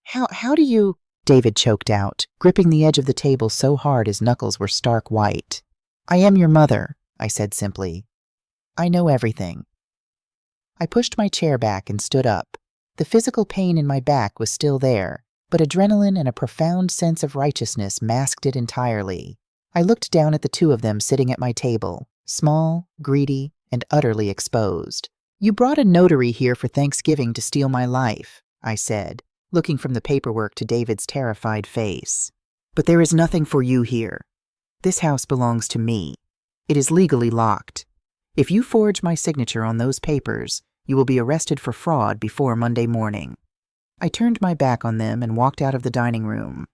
How do you... David choked out, gripping the edge of the table so hard his knuckles were stark white. I am your mother, I said simply. I know everything. I pushed my chair back and stood up. The physical pain in my back was still there, but adrenaline and a profound sense of righteousness masked it entirely. I looked down at the two of them sitting at my table, small, greedy, and utterly exposed. You brought a notary here for Thanksgiving to steal my life, I said, looking from the paperwork to David's terrified face. But there is nothing for you here. This house belongs to me. It is legally locked. If you forge my signature on those papers, you will be arrested for fraud before Monday morning. I turned my back on them and walked out of the dining room.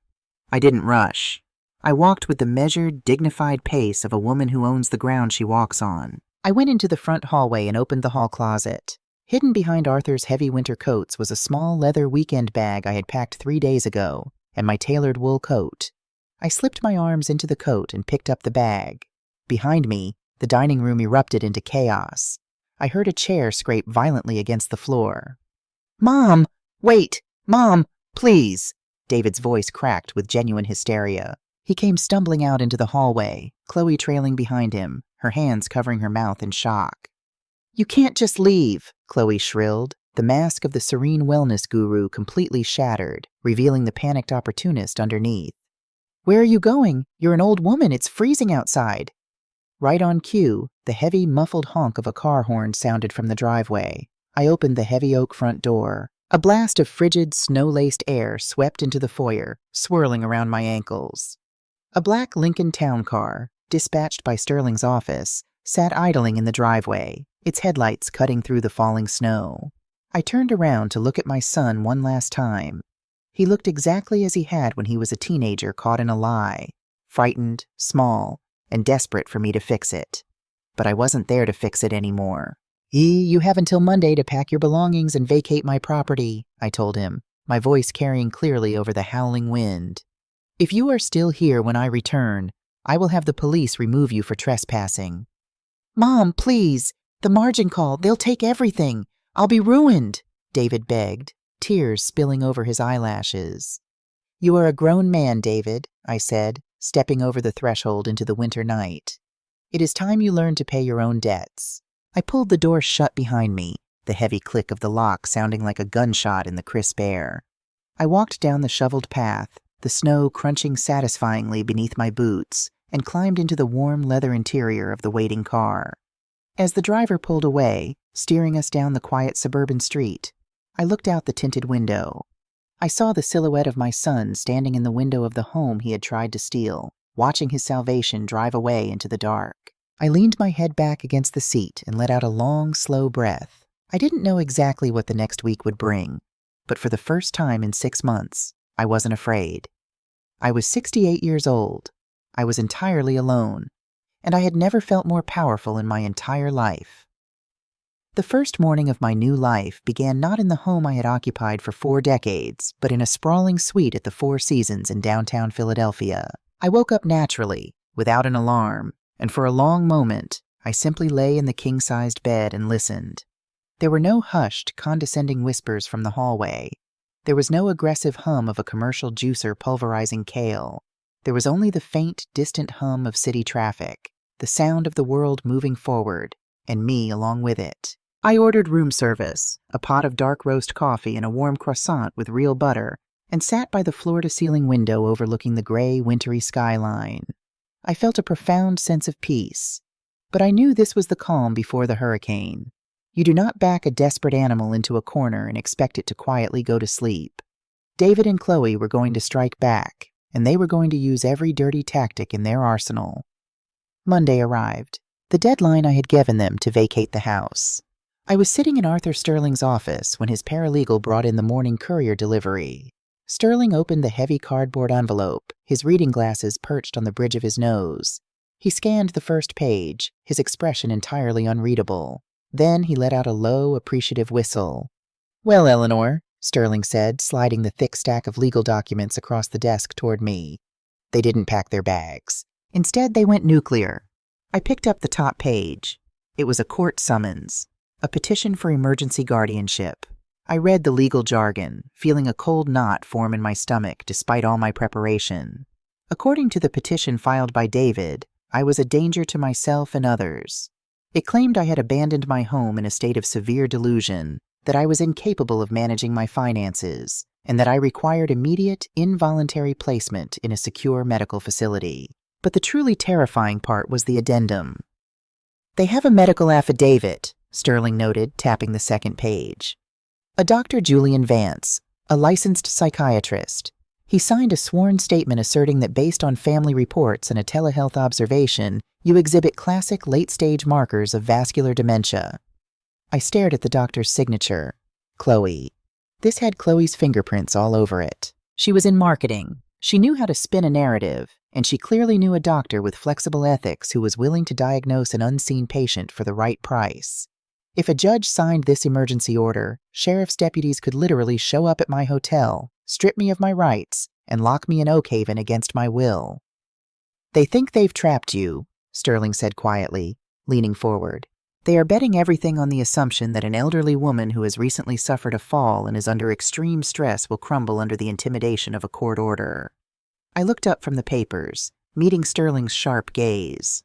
I didn't rush. I walked with the measured, dignified pace of a woman who owns the ground she walks on. I went into the front hallway and opened the hall closet. Hidden behind Arthur's heavy winter coats was a small leather weekend bag I had packed 3 days ago, and my tailored wool coat. I slipped my arms into the coat and picked up the bag. Behind me, the dining room erupted into chaos. I heard a chair scrape violently against the floor. Mom! Wait! Mom! Please! David's voice cracked with genuine hysteria. He came stumbling out into the hallway, Chloe trailing behind him, her hands covering her mouth in shock. You can't just leave, Chloe shrilled, the mask of the serene wellness guru completely shattered, revealing the panicked opportunist underneath. Where are you going? You're an old woman. It's freezing outside. Right on cue, the heavy, muffled honk of a car horn sounded from the driveway. I opened the heavy oak front door. A blast of frigid, snow-laced air swept into the foyer, swirling around my ankles. A black Lincoln Town car, dispatched by Sterling's office, sat idling in the driveway, its headlights cutting through the falling snow. I turned around to look at my son one last time. He looked exactly as he had when he was a teenager caught in a lie, frightened, small, and desperate for me to fix it. But I wasn't there to fix it anymore. You have until Monday to pack your belongings and vacate my property, I told him, my voice carrying clearly over the howling wind. If you are still here when I return, I will have the police remove you for trespassing. Mom, please! The margin call, they'll take everything. I'll be ruined, David begged, tears spilling over his eyelashes. You are a grown man, David, I said, stepping over the threshold into the winter night. It is time you learned to pay your own debts. I pulled the door shut behind me, the heavy click of the lock sounding like a gunshot in the crisp air. I walked down the shoveled path, the snow crunching satisfyingly beneath my boots, and climbed into the warm leather interior of the waiting car. As the driver pulled away, steering us down the quiet suburban street, I looked out the tinted window. I saw the silhouette of my son standing in the window of the home he had tried to steal, watching his salvation drive away into the dark. I leaned my head back against the seat and let out a long, slow breath. I didn't know exactly what the next week would bring, but for the first time in 6 months, I wasn't afraid. I was 68 years old. I was entirely alone, and I had never felt more powerful in my entire life. The first morning of my new life began not in the home I had occupied for 4 decades, but in a sprawling suite at the Four Seasons in downtown Philadelphia. I woke up naturally, without an alarm, and for a long moment, I simply lay in the king-sized bed and listened. There were no hushed, condescending whispers from the hallway. There was no aggressive hum of a commercial juicer pulverizing kale. There was only the faint, distant hum of city traffic, the sound of the world moving forward, and me along with it. I ordered room service, a pot of dark roast coffee and a warm croissant with real butter, and sat by the floor-to-ceiling window overlooking the gray, wintry skyline. I felt a profound sense of peace, but I knew this was the calm before the hurricane. You do not back a desperate animal into a corner and expect it to quietly go to sleep. David and Chloe were going to strike back, and they were going to use every dirty tactic in their arsenal. Monday arrived, the deadline I had given them to vacate the house. I was sitting in Arthur Sterling's office when his paralegal brought in the morning courier delivery. Sterling opened the heavy cardboard envelope, his reading glasses perched on the bridge of his nose. He scanned the first page, his expression entirely unreadable. Then he let out a low, appreciative whistle. "Well, Eleanor," Sterling said, sliding the thick stack of legal documents across the desk toward me. They didn't pack their bags. Instead, they went nuclear. I picked up the top page. It was a court summons, a petition for emergency guardianship. I read the legal jargon, feeling a cold knot form in my stomach despite all my preparation. According to the petition filed by David, I was a danger to myself and others. It claimed I had abandoned my home in a state of severe delusion, that I was incapable of managing my finances, and that I required immediate, involuntary placement in a secure medical facility. But the truly terrifying part was the addendum. "They have a medical affidavit," Sterling noted, tapping the second page. "A Dr. Julian Vance, a licensed psychiatrist. He signed a sworn statement asserting that based on family reports and a telehealth observation, you exhibit classic late-stage markers of vascular dementia." I stared at the doctor's signature, Chloe. This had Chloe's fingerprints all over it. She was in marketing. She knew how to spin a narrative, and she clearly knew a doctor with flexible ethics who was willing to diagnose an unseen patient for the right price. If a judge signed this emergency order, sheriff's deputies could literally show up at my hotel, strip me of my rights, and lock me in Oakhaven against my will. "They think they've trapped you," Sterling said quietly, leaning forward. "They are betting everything on the assumption that an elderly woman who has recently suffered a fall and is under extreme stress will crumble under the intimidation of a court order." I looked up from the papers, meeting Sterling's sharp gaze.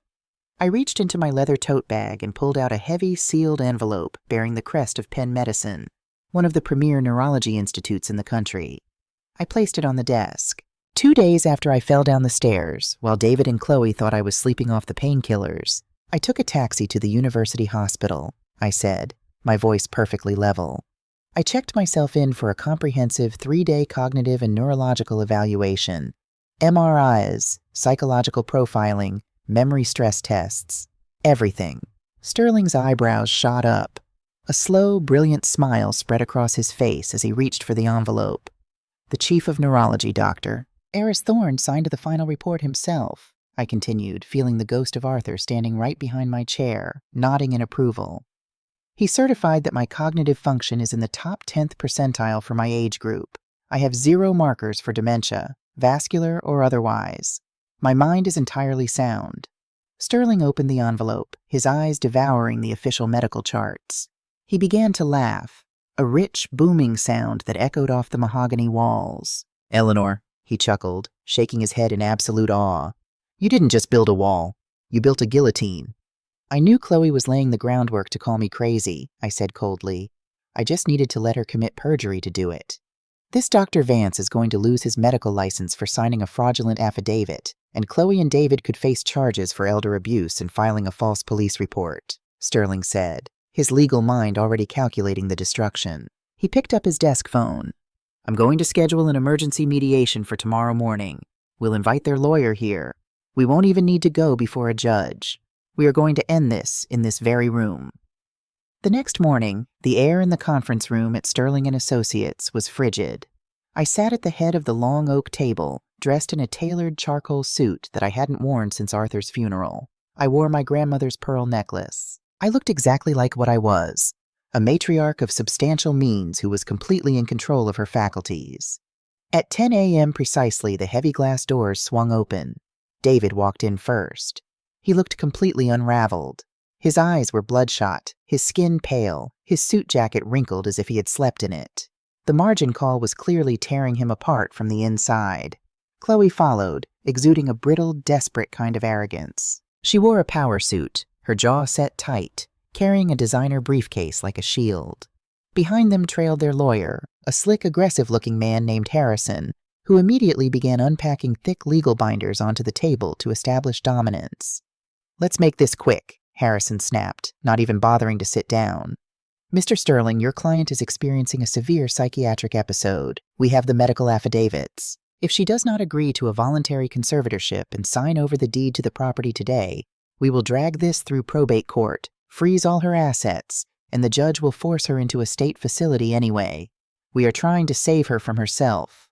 I reached into my leather tote bag and pulled out a heavy, sealed envelope bearing the crest of Penn Medicine, one of the premier neurology institutes in the country. I placed it on the desk. 2 days after I fell down the stairs, while David and Chloe thought I was sleeping off the painkillers, I took a taxi to the university hospital, I said, my voice perfectly level. I checked myself in for a comprehensive 3-day cognitive and neurological evaluation, MRIs, psychological profiling, memory stress tests, everything. Sterling's eyebrows shot up. A slow, brilliant smile spread across his face as he reached for the envelope. "The chief of neurology, doctor. Eris Thorne signed the final report himself," I continued, feeling the ghost of Arthur standing right behind my chair, nodding in approval. "He certified that my cognitive function is in the top 10th percentile for my age group. I have 0 markers for dementia, vascular or otherwise. My mind is entirely sound." Sterling opened the envelope, his eyes devouring the official medical charts. He began to laugh, a rich, booming sound that echoed off the mahogany walls. "Eleanor," he chuckled, shaking his head in absolute awe, "you didn't just build a wall. You built a guillotine." I knew Chloe was laying the groundwork to call me crazy, I said coldly. I just needed to let her commit perjury to do it. "This Dr. Vance is going to lose his medical license for signing a fraudulent affidavit, and Chloe and David could face charges for elder abuse and filing a false police report," Sterling said, his legal mind already calculating the destruction. He picked up his desk phone. "I'm going to schedule an emergency mediation for tomorrow morning. We'll invite their lawyer here. We won't even need to go before a judge. We are going to end this in this very room." The next morning, the air in the conference room at Sterling & Associates was frigid. I sat at the head of the long oak table, dressed in a tailored charcoal suit that I hadn't worn since Arthur's funeral. I wore my grandmother's pearl necklace. I looked exactly like what I was, a matriarch of substantial means who was completely in control of her faculties. At 10 a.m. precisely, the heavy glass doors swung open. David walked in first. He looked completely unraveled. His eyes were bloodshot, his skin pale, his suit jacket wrinkled as if he had slept in it. The margin call was clearly tearing him apart from the inside. Chloe followed, exuding a brittle, desperate kind of arrogance. She wore a power suit, her jaw set tight, carrying a designer briefcase like a shield. Behind them trailed their lawyer, a slick, aggressive-looking man named Harrison, who immediately began unpacking thick legal binders onto the table to establish dominance. "Let's make this quick," Harrison snapped, not even bothering to sit down. "Mr. Sterling, your client is experiencing a severe psychiatric episode. We have the medical affidavits. If she does not agree to a voluntary conservatorship and sign over the deed to the property today, we will drag this through probate court, freeze all her assets, and the judge will force her into a state facility anyway. We are trying to save her from herself."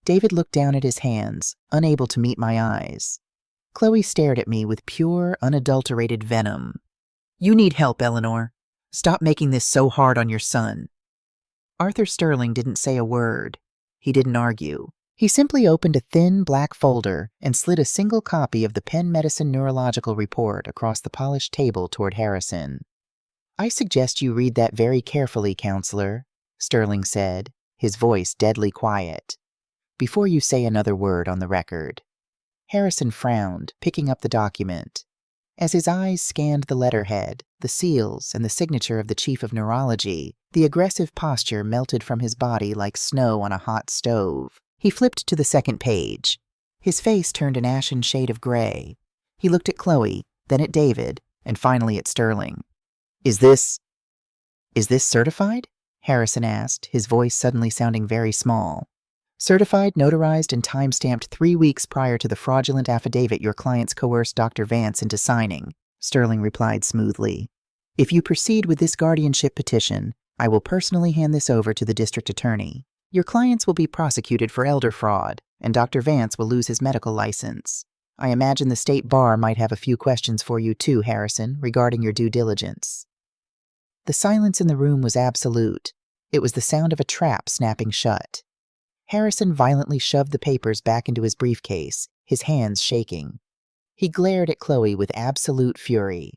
David looked down at his hands, unable to meet my eyes. Chloe stared at me with pure, unadulterated venom. "You need help, Eleanor. Stop making this so hard on your son." Arthur Sterling didn't say a word. He didn't argue. He simply opened a thin, black folder and slid a single copy of the Penn Medicine Neurological Report across the polished table toward Harrison. "I suggest you read that very carefully, counselor," Sterling said, his voice deadly quiet, "before you say another word on the record." Harrison frowned, picking up the document. As his eyes scanned the letterhead, the seals, and the signature of the chief of neurology, the aggressive posture melted from his body like snow on a hot stove. He flipped to the second page. His face turned an ashen shade of gray. He looked at Chloe, then at David, and finally at Sterling. Is this certified?" Harrison asked, his voice suddenly sounding very small. "Certified, notarized, and time-stamped 3 weeks prior to the fraudulent affidavit your clients coerced Dr. Vance into signing," Sterling replied smoothly. "If you proceed with this guardianship petition, I will personally hand this over to the district attorney. Your clients will be prosecuted for elder fraud, and Dr. Vance will lose his medical license. I imagine the state bar might have a few questions for you too, Harrison, regarding your due diligence." The silence in the room was absolute. It was the sound of a trap snapping shut. Harrison violently shoved the papers back into his briefcase, his hands shaking. He glared at Chloe with absolute fury.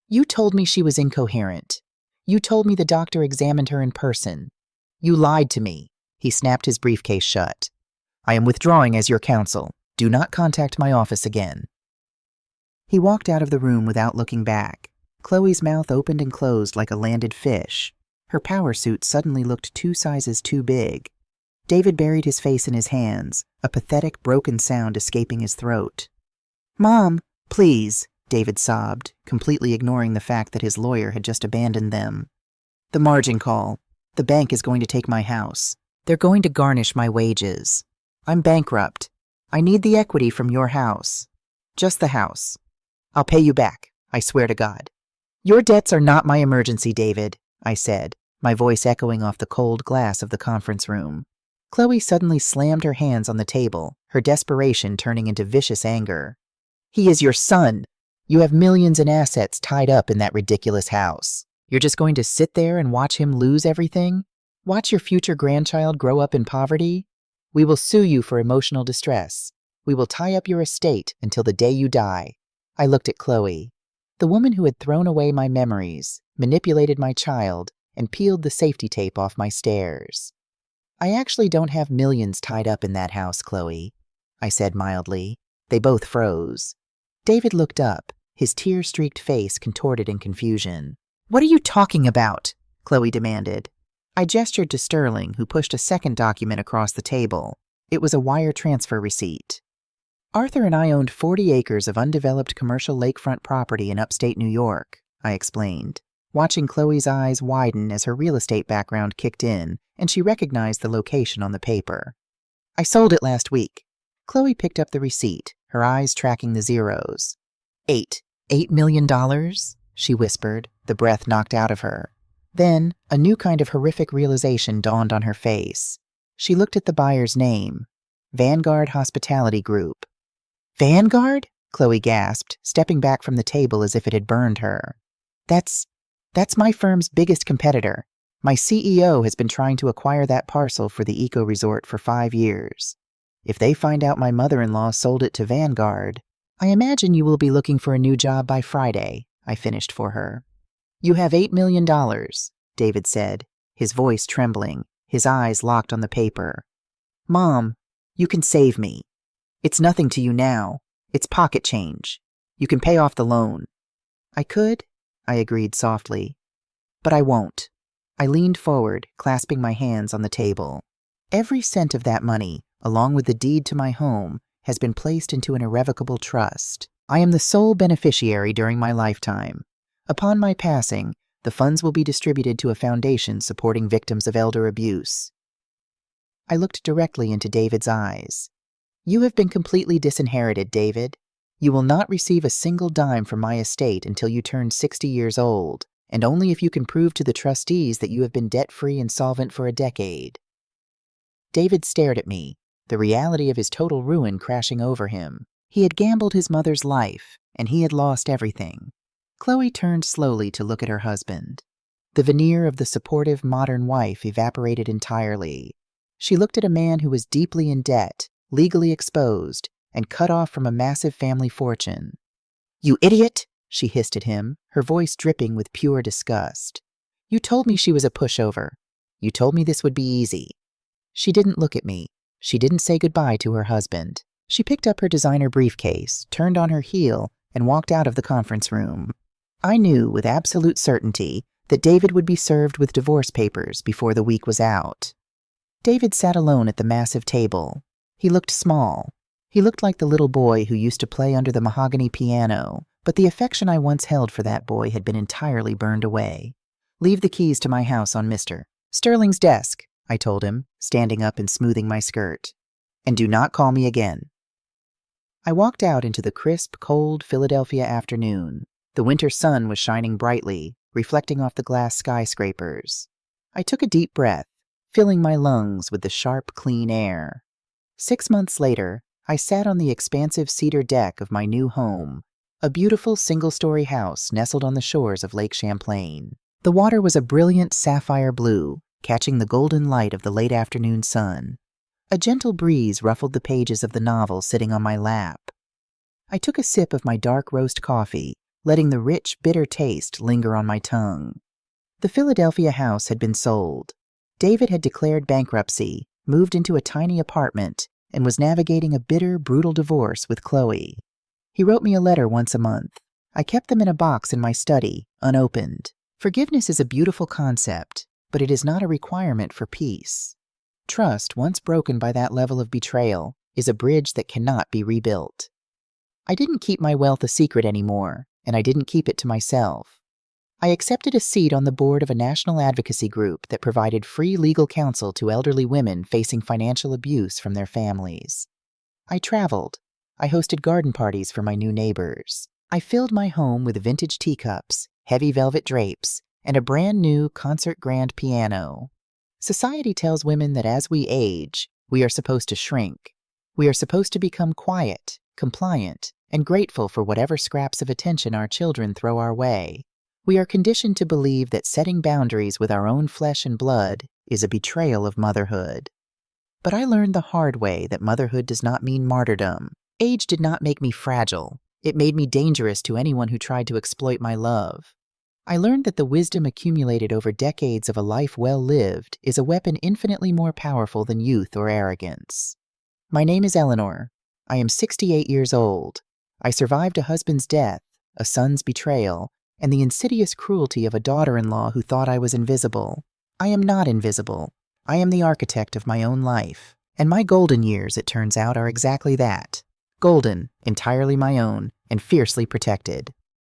"You told me she was incoherent. You told me the doctor examined her in person. You lied to me." He snapped his briefcase shut. "I am withdrawing as your counsel. Do not contact my office again." He walked out of the room without looking back. Chloe's mouth opened and closed like a landed fish. Her power suit suddenly looked 2 sizes too big. David buried his face in his hands, a pathetic, broken sound escaping his throat. "Mom, please," David sobbed, completely ignoring the fact that his lawyer had just abandoned them. "The margin call. The bank is going to take my house. They're going to garnish my wages. I'm bankrupt. I need the equity from your house. Just the house. I'll pay you back, I swear to God." "Your debts are not my emergency, David," I said, my voice echoing off the cold glass of the conference room. Chloe suddenly slammed her hands on the table, her desperation turning into vicious anger. "He is your son. You have millions in assets tied up in that ridiculous house. You're just going to sit there and watch him lose everything? Watch your future grandchild grow up in poverty? We will sue you for emotional distress. We will tie up your estate until the day you die." I looked at Chloe. The woman who had thrown away my memories, manipulated my child, and peeled the safety tape off my stairs. "I actually don't have millions tied up in that house, Chloe," I said mildly. They both froze. David looked up, his tear-streaked face contorted in confusion. "What are you talking about?" Chloe demanded. I gestured to Sterling, who pushed a second document across the table. It was a wire transfer receipt. "Arthur and I owned 40 acres of undeveloped commercial lakefront property in upstate New York," I explained, watching Chloe's eyes widen as her real estate background kicked in and she recognized the location on the paper. "I sold it last week." Chloe picked up the receipt, her eyes tracking the zeros. $8 million?" she whispered, the breath knocked out of her. Then, a new kind of horrific realization dawned on her face. She looked at the buyer's name, Vanguard Hospitality Group. "Vanguard?" Chloe gasped, stepping back from the table as if it had burned her. That's my firm's biggest competitor. My CEO has been trying to acquire that parcel for the eco-resort for 5 years. If they find out my mother-in-law sold it to Vanguard, I imagine you will be looking for a new job by Friday," I finished for her. "You have $8 million, David said, his voice trembling, his eyes locked on the paper. "Mom, you can save me. It's nothing to you now. It's pocket change. You can pay off the loan." "I could," I agreed softly. "But I won't." I leaned forward, clasping my hands on the table. "Every cent of that money, along with the deed to my home, has been placed into an irrevocable trust. I am the sole beneficiary during my lifetime. Upon my passing, the funds will be distributed to a foundation supporting victims of elder abuse." I looked directly into David's eyes. "You have been completely disinherited, David. You will not receive a single dime from my estate until you turn 60 years old, and only if you can prove to the trustees that you have been debt-free and solvent for a decade." David stared at me, the reality of his total ruin crashing over him. He had gambled his mother's life, and he had lost everything. Chloe turned slowly to look at her husband. The veneer of the supportive modern wife evaporated entirely. She looked at a man who was deeply in debt, legally exposed, and cut off from a massive family fortune. "You idiot!" she hissed at him, her voice dripping with pure disgust. "You told me she was a pushover. You told me this would be easy." She didn't look at me. She didn't say goodbye to her husband. She picked up her designer briefcase, turned on her heel, and walked out of the conference room. I knew with absolute certainty that David would be served with divorce papers before the week was out. David sat alone at the massive table. He looked small. He looked like the little boy who used to play under the mahogany piano, but the affection I once held for that boy had been entirely burned away. "Leave the keys to my house on Mr. Sterling's desk," I told him, standing up and smoothing my skirt. "And do not call me again." I walked out into the crisp, cold Philadelphia afternoon. The winter sun was shining brightly, reflecting off the glass skyscrapers. I took a deep breath, filling my lungs with the sharp, clean air. 6 months later, I sat on the expansive cedar deck of my new home, a beautiful single-story house nestled on the shores of Lake Champlain. The water was a brilliant sapphire blue, catching the golden light of the late afternoon sun. A gentle breeze ruffled the pages of the novel sitting on my lap. I took a sip of my dark roast coffee, letting the rich, bitter taste linger on my tongue. The Philadelphia house had been sold. David had declared bankruptcy, moved into a tiny apartment, and was navigating a bitter, brutal divorce with Chloe. He wrote me a letter once a month. I kept them in a box in my study, unopened. Forgiveness is a beautiful concept, but it is not a requirement for peace. Trust, once broken by that level of betrayal, is a bridge that cannot be rebuilt. I didn't keep my wealth a secret anymore, and I didn't keep it to myself. I accepted a seat on the board of a national advocacy group that provided free legal counsel to elderly women facing financial abuse from their families. I traveled. I hosted garden parties for my new neighbors. I filled my home with vintage teacups, heavy velvet drapes, and a brand new concert grand piano. Society tells women that as we age, we are supposed to shrink. We are supposed to become quiet, compliant, and grateful for whatever scraps of attention our children throw our way. We are conditioned to believe that setting boundaries with our own flesh and blood is a betrayal of motherhood. But I learned the hard way that motherhood does not mean martyrdom. Age did not make me fragile. It made me dangerous to anyone who tried to exploit my love. I learned that the wisdom accumulated over decades of a life well lived is a weapon infinitely more powerful than youth or arrogance. My name is Eleanor. I am 68 years old. I survived a husband's death, a son's betrayal, and the insidious cruelty of a daughter-in-law who thought I was invisible. I am not invisible. I am the architect of my own life. And my golden years, it turns out, are exactly that. Golden, entirely my own, and fiercely protected.